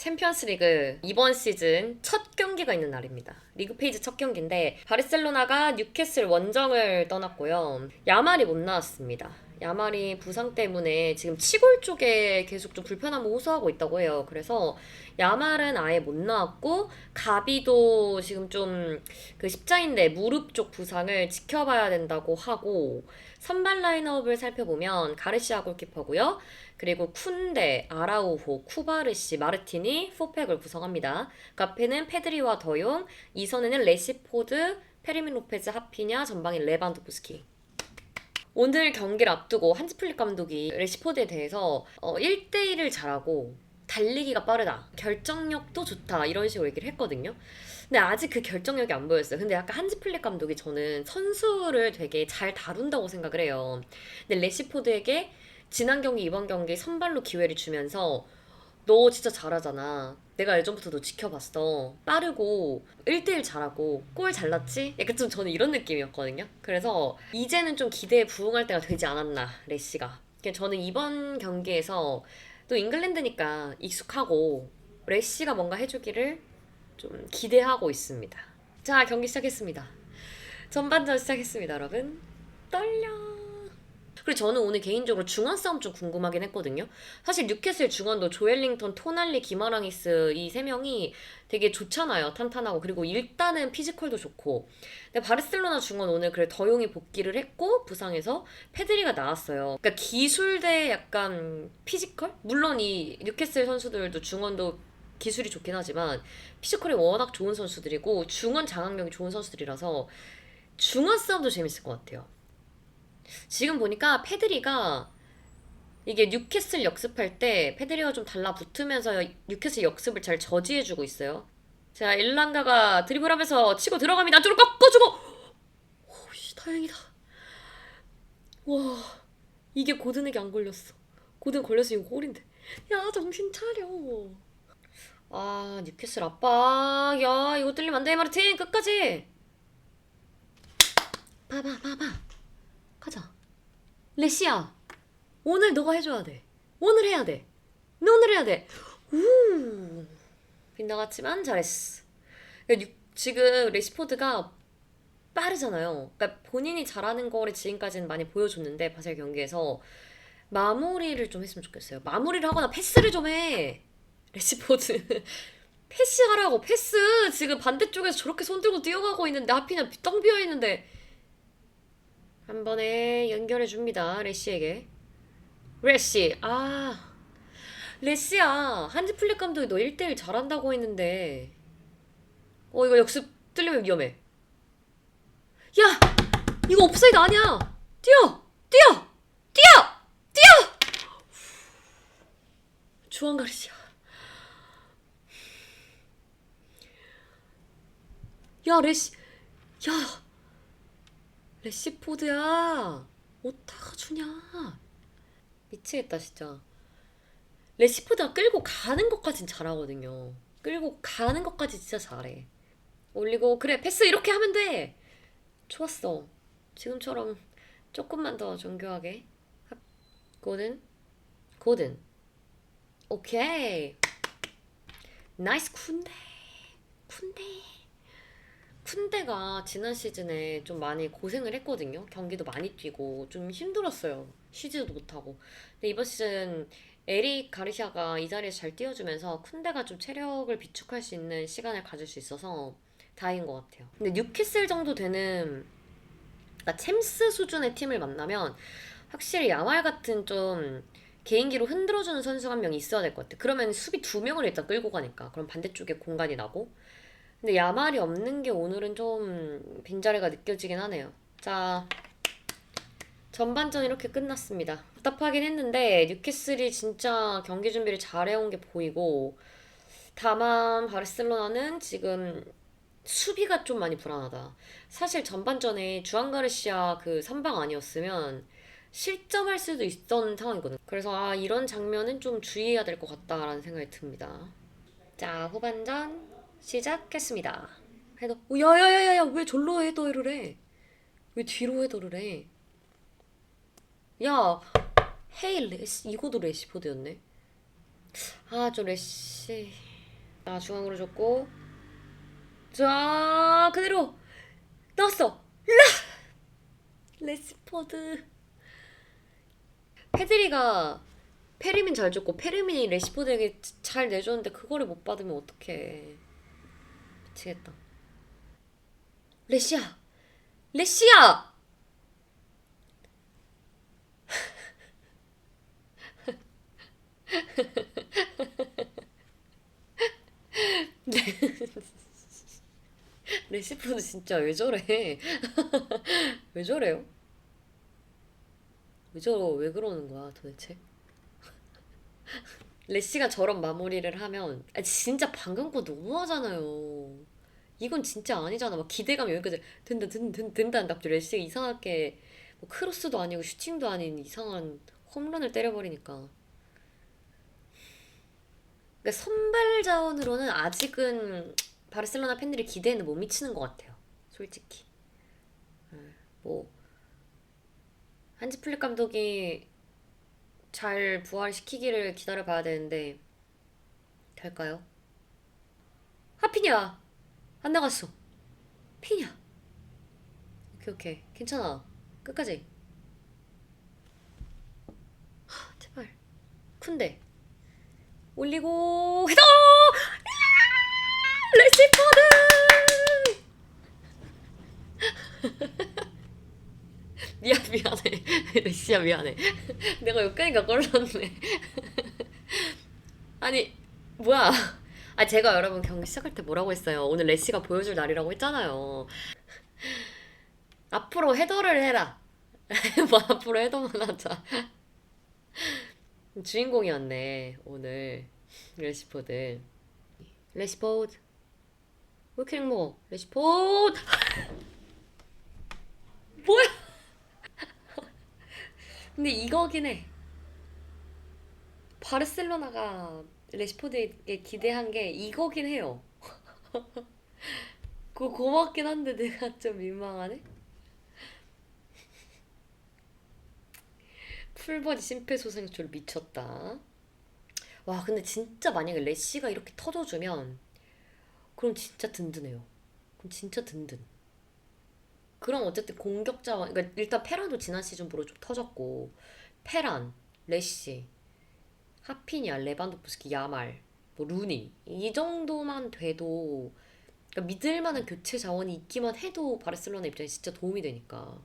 챔피언스 리그 이번 시즌 첫 경기가 있는 날입니다. 리그 페이지 첫 경기인데 바르셀로나가 뉴캐슬 원정을 떠났고요. 야말이 못 나왔습니다. 야말이 부상 때문에 지금 치골 쪽에 계속 좀 불편함을 호소하고 있다고 해요. 그래서 야말은 아예 못 나왔고 가비도 지금 좀 그 십자인대 무릎 쪽 부상을 지켜봐야 된다고 하고 선발 라인업을 살펴보면 가르시아 골키퍼고요. 그리고 쿤데, 아라우호, 쿠바르시, 마르티니, 포팩을 구성합니다. 그 앞에는 페드리와 더용, 2선에는 레시포드, 페르민 로페즈, 하피냐, 전방에 레반도프스키. 오늘 경기를 앞두고 한지 플릭 감독이 레시포드에 대해서 1대1을 잘하고 달리기가 빠르다, 결정력도 좋다 이런 식으로 얘기를 했거든요. 근데 아직 그 결정력이 안 보였어요. 근데 약간 한지 플릭 감독이 저는 선수를 되게 잘 다룬다고 생각을 해요. 근데 레시포드에게 지난 경기, 이번 경기 선발로 기회를 주면서 너 진짜 잘하잖아. 내가 예전부터 너 지켜봤어. 빠르고 1대1 잘하고 골 잘 났지? 약간 좀 저는 이런 느낌이었거든요. 그래서 이제는 좀 기대에 부응할 때가 되지 않았나, 레시가. 그러니까 저는 이번 경기에서 또 잉글랜드니까 익숙하고 레시가 뭔가 해주기를 좀 기대하고 있습니다. 자, 경기 시작했습니다. 전반전 시작했습니다, 여러분. 떨려. 그리고 저는 오늘 개인적으로 중원 싸움 좀 궁금하긴 했거든요. 사실 뉴캐슬 중원도 조엘링턴, 토날리, 기마랑이스 이 세 명이 되게 좋잖아요. 탄탄하고. 그리고 일단은 피지컬도 좋고. 근데 바르셀로나 중원 오늘 그래 더용이 복귀를 했고 부상해서 페드리가 나왔어요. 그러니까 기술 대 약간 피지컬? 물론 이 뉴캐슬 선수들도 중원도 기술이 좋긴 하지만 피지컬이 워낙 좋은 선수들이고 중원 장악력이 좋은 선수들이라서 중원 싸움도 재밌을 것 같아요. 지금 보니까 페드리가 이게 뉴캐슬 역습할 때 페드리가 좀 달라붙으면서 뉴캐슬 역습을 잘 저지해주고 있어요. 자, 일랑가가 드리블하면서 치고 들어갑니다. 안쪽으로 꺾어주고. 오씨, 다행이다. 와, 이게 고든에게 안 걸렸어. 고든 걸렸으면 이거 골인데. 야, 정신 차려. 아, 뉴캐슬 압박. 야, 이거 뚫리면 안 돼, 마르틴. 끝까지. 봐봐, 봐봐. 가자. 레시야. 오늘 너가 해줘야 돼. 오늘 해야 돼. 너 오늘 해야 돼. 우. 빗나갔지만 잘했어. 그러니까 지금 레시포드가 빠르잖아요. 그러니까 본인이 잘하는 거를 지금까지는 많이 보여줬는데 바셀 경기에서 마무리를 좀 했으면 좋겠어요. 마무리를 하거나 패스를 좀 해. 레시포드. 패스하라고 패스. 지금 반대쪽에서 저렇게 손들고 뛰어가고 있는데 하필이면 텅 비어 있는데 한 번에 연결해 줍니다. 레시에게. 레시. 아, 레시야. 한지 플릭 감독이 너 1대1 잘한다고 했는데 이거 역습 뚫리면 위험해. 야, 이거 옵사이드 아니야. 뛰어, 뛰어, 뛰어, 뛰어. 주한 가르시아. 야, 레시. 야, 레시포드야. 어디다가 주냐. 미치겠다 진짜. 레시포드가 끌고 가는 것까진 잘하거든요. 끌고 가는 것까지 진짜 잘해. 올리고 그래 패스 이렇게 하면 돼. 좋았어. 지금처럼 조금만 더 정교하게. 고든, 고든. 오케이. 나이스 쿤데. 쿤데. 쿤데가 지난 시즌에 좀 많이 고생을 했거든요. 경기도 많이 뛰고 좀 힘들었어요. 쉬지도 못하고. 근데 이번 시즌 에릭 가르시아가 이 자리에서 잘 띄워주면서 쿤데가 좀 체력을 비축할 수 있는 시간을 가질 수 있어서 다행인 것 같아요. 근데 뉴캐슬 정도 되는, 그러니까 챔스 수준의 팀을 만나면 확실히 야말 같은 좀 개인기로 흔들어주는 선수가 한 명 있어야 될 것 같아. 그러면 수비 두 명을 일단 끌고 가니까. 그럼 반대쪽에 공간이 나고. 근데 야말이 없는 게 오늘은 좀 빈자리가 느껴지긴 하네요. 자, 전반전 이렇게 끝났습니다. 답답하긴 했는데 뉴캐슬이 진짜 경기 준비를 잘해온 게 보이고, 다만 바르셀로나는 지금 수비가 좀 많이 불안하다. 사실 전반전에 주안 가르시아 그 선방 아니었으면 실점할 수도 있던 상황이거든. 그래서 이런 장면은 좀 주의해야 될 것 같다라는 생각이 듭니다. 자, 후반전 시작했습니다. 헤더. 야야야야야, 왜 절로 헤더를 해? 왜 뒤로 헤더를 해? 야, 헤이 레시. 이거도 레시포드였네. 좀 레시. 아, 중앙으로 줬고. 자, 그대로 넣었어. 레시포드. 페드리가 페르민 잘 줬고 페르민이 레시포드에게 잘 내줬는데 그거를 못 받으면 어떡해. 미치겠다. 레시야! 레시야! 레시포드 진짜 왜 저래? 왜 저래요? 왜 그러는 거야 도대체? 레시가 저런 마무리를 하면 진짜 방금 거 너무하잖아요. 이건 진짜 아니잖아. 막 기대감이 여기까지 된다는 답죠. 레시가 이상하게 뭐 크로스도 아니고 슈팅도 아닌 이상한 홈런을 때려버리니까. 그러니까 선발 자원으로는 아직은 바르셀로나 팬들이 기대에는 못 미치는 것 같아요. 솔직히. 뭐 한지 플릭 감독이 잘 부활시키기를 기다려봐야 되는데 될까요? 하피냐 안 나갔어. 피냐. 오케이 괜찮아. 끝까지. 제발. 쿤데 올리고 헤더. 레시포드. 미안해. 레시야 미안해. 내가 욕하니까 꼴렀네. 아니 뭐야. 아 제가 여러분 경기 시작할 때 뭐라고 했어요. 오늘 레시가 보여줄 날이라고 했잖아요. 앞으로 헤더를 해라. 뭐 앞으로 헤더만 하자. 주인공이었네 오늘 레시포드. 레시포드 왜 이렇게 먹어. 레시포드. 뭐야. 근데 이거긴 해. 바르셀로나가 레시포드에게 기대한 게 이거긴 해요. 그거 고맙긴 한데 내가 좀 민망하네. 풀버디 심폐소생술 미쳤다. 와 근데 진짜 만약에 레시가 이렇게 터져주면 그럼 진짜 든든해요. 그럼 진짜 든든. 그럼 어쨌든 공격자와 그러니까 일단 페란도 지난 시즌보다 좀 터졌고 페란, 레시, 하피냐, 레반도프스키, 야말, 뭐 루니 이 정도만 돼도 그러니까 믿을 만한 교체 자원이 있기만 해도 바르셀로나 입장에 진짜 도움이 되니까.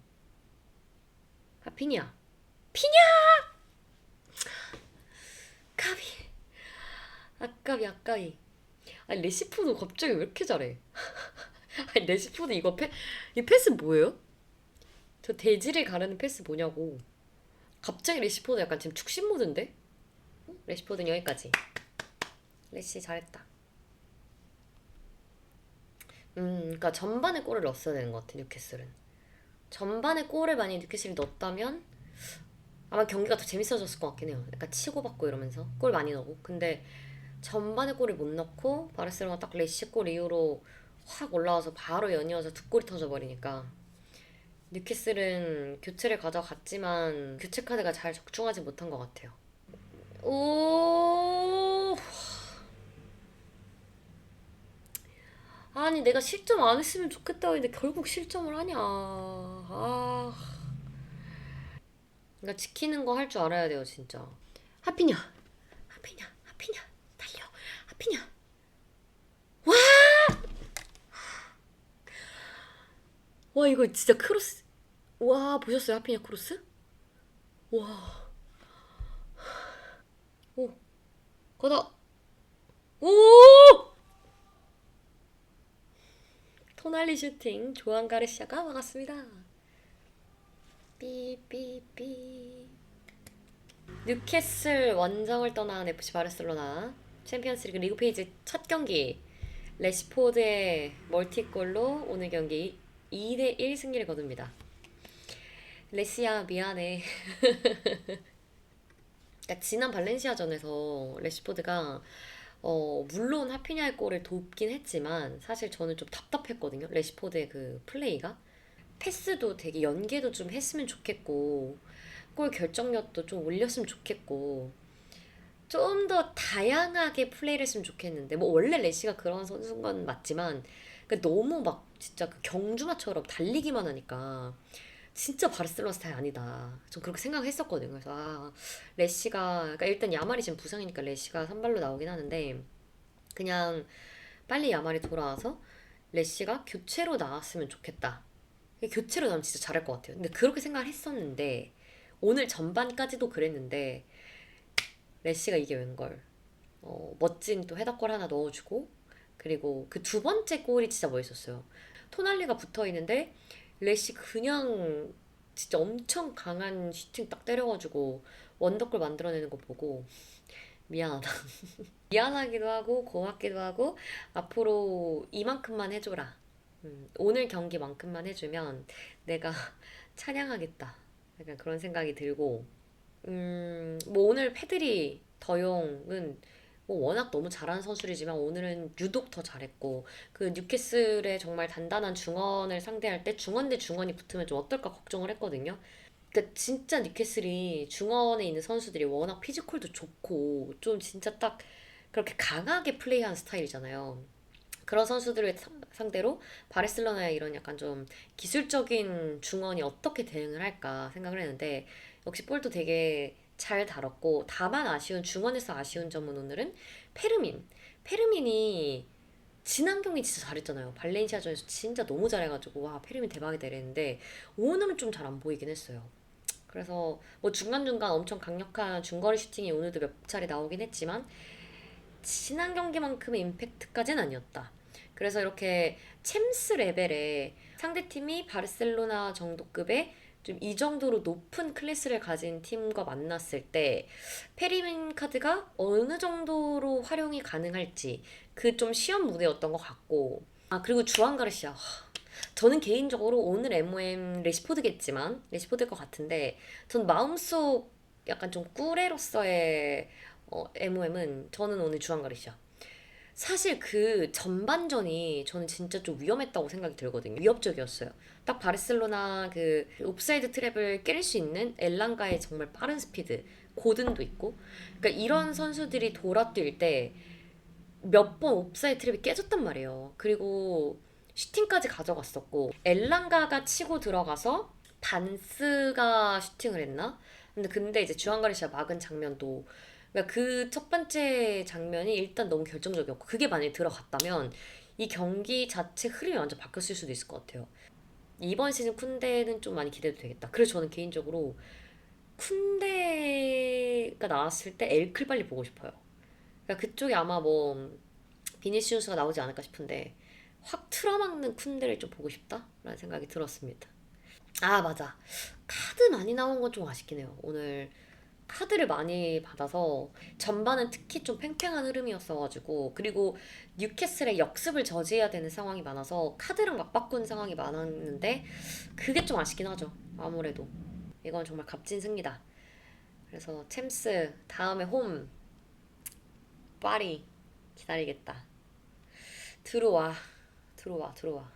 하피냐, 피냐, 까비, 아까비. 아니 레시포드 갑자기 왜 이렇게 잘해? 아니 레시포드 이 패스 뭐예요? 저 대지를 가르는 패스 뭐냐고. 갑자기 레시포드 약간 지금 축신 모드인데? 레시포드는 여기까지. 레시 잘했다. 그러니까 전반에 골을 넣었어야 되는 것 같아 뉴캐슬은. 전반에 골을 많이 뉴캐슬이 넣었다면 아마 경기가 더 재밌어졌을 것 같긴 해요. 약간 치고받고 이러면서 골 많이 넣고. 근데 전반에 골을 못 넣고 바르셀로나 딱 레시 골 이후로 확 올라와서 바로 연이어서 두 골이 터져버리니까 뉴캐슬은 교체를 가져갔지만 교체 카드가 잘 적중하지 못한 것 같아요. 오. 아니 내가 실점 안 했으면 좋겠다 했는데 결국 실점을 하냐. 아. 그러니까 지키는 거 할 줄 알아야 돼요 진짜. 하피냐. 달려. 하피냐. 와. 와 이거 진짜 크로스. 와 보셨어요 하피냐 크로스? 와. 오. 걷어. 오. 토날리 슈팅 조안 가르시아가 막았습니다. 삐삐삐. 뉴캐슬 원정을 떠난 FC 바르셀로나 챔피언스리그 리그 페이지 첫 경기 레시포드의 멀티골로 오늘 경기 2대1 승리를 거둡니다. 레시야 미안해. 그러니까 지난 발렌시아전에서 레시포드가 물론 하피냐의 골을 돕긴 했지만 사실 저는 좀 답답했거든요. 레시포드의 그 플레이가. 패스도 되게 연계도 좀 했으면 좋겠고 골 결정력도 좀 올렸으면 좋겠고 좀 더 다양하게 플레이를 했으면 좋겠는데 뭐 원래 레시가 그런 선수인 건 맞지만 너무 막 진짜 그 경주마처럼 달리기만 하니까 진짜 바르셀로나 스타일 아니다. 전 그렇게 생각했었거든요. 그래서 레시가 그러니까 일단 야말이 지금 부상이니까 레시가 선발로 나오긴 하는데 그냥 빨리 야말이 돌아와서 레시가 교체로 나왔으면 좋겠다. 교체로 나오면 진짜 잘할 것 같아요. 근데 그렇게 생각을 했었는데 오늘 전반까지도 그랬는데 레시가 이게 웬걸. 멋진 또 헤더골 하나 넣어주고 그리고 그 두 번째 골이 진짜 멋있었어요. 토날리가 붙어 있는데 레시 그냥 진짜 엄청 강한 슈팅 딱 때려가지고 원더골 만들어내는 거 보고 미안하다. 미안하기도 하고 고맙기도 하고 앞으로 이만큼만 해줘라. 오늘 경기만큼만 해주면 내가 찬양하겠다. 약간 그런 생각이 들고 뭐 오늘 페드리 더용은 뭐 워낙 너무 잘하는 선수이지만 오늘은 유독 더 잘했고 그 뉴캐슬의 정말 단단한 중원을 상대할 때 중원 대 중원이 붙으면 좀 어떨까 걱정을 했거든요. 그러니까 진짜 뉴캐슬이 중원에 있는 선수들이 워낙 피지컬도 좋고 좀 진짜 딱 그렇게 강하게 플레이하는 스타일이잖아요. 그런 선수들을 상대로 바르셀로나의 이런 약간 좀 기술적인 중원이 어떻게 대응을 할까 생각을 했는데 역시 볼도 되게 잘 다뤘고 다만 아쉬운 중원에서 아쉬운 점은 오늘은 페르민. 페르민이 지난 경기 진짜 잘했잖아요. 발렌시아전에서 진짜 너무 잘해가지고 와 페르민 대박이다 이랬는데 오늘은 좀 잘 안 보이긴 했어요. 그래서 뭐 중간중간 엄청 강력한 중거리 슈팅이 오늘도 몇 차례 나오긴 했지만 지난 경기만큼의 임팩트까지는 아니었다. 그래서 이렇게 챔스 레벨의 상대팀이 바르셀로나 정도급의 좀 이 정도로 높은 클래스를 가진 팀과 만났을 때 페리민 카드가 어느 정도로 활용이 가능할지 그 좀 시험 무대였던 것 같고 그리고 주안 가르시아 저는 개인적으로 오늘 MOM 레시포드겠지만 레시포드일 것 같은데 전 마음속 약간 좀 꾸레로서의 MOM은 저는 오늘 주안 가르시아 사실 그 전반전이 저는 진짜 좀 위험했다고 생각이 들거든요. 위협적이었어요. 딱 바르셀로나 그 옵사이드 트랩을 깰 수 있는 엘랑가의 정말 빠른 스피드, 고든도 있고. 그러니까 이런 선수들이 돌아뛸 때 몇 번 옵사이드 트랩이 깨졌단 말이에요. 그리고 슈팅까지 가져갔었고 엘랑가가 치고 들어가서 반스가 슈팅을 했나? 근데 이제 주한 가르시아 막은 장면도 그러니까 그 첫 번째 장면이 일단 너무 결정적이었고 그게 만약에 들어갔다면 이 경기 자체 흐름이 완전 바뀌었을 수도 있을 것 같아요. 이번 시즌 쿤데는 좀 많이 기대도 되겠다. 그래서 저는 개인적으로 쿤데가 나왔을 때 엘클 빨리 보고 싶어요. 그러니까 그쪽에 아마 뭐 비니시우스가 나오지 않을까 싶은데 확 틀어막는 쿤데를 좀 보고 싶다라는 생각이 들었습니다. 맞아. 카드 많이 나온 건 좀 아쉽긴 해요. 오늘 카드를 많이 받아서 전반은 특히 좀 팽팽한 흐름이었어가지고 그리고 뉴캐슬의 역습을 저지해야 되는 상황이 많아서 카드랑 맞바꾼 상황이 많았는데 그게 좀 아쉽긴 하죠. 아무래도 이건 정말 값진 승리다. 그래서 챔스 다음에 홈 파리 기다리겠다. 들어와 들어와 들어와.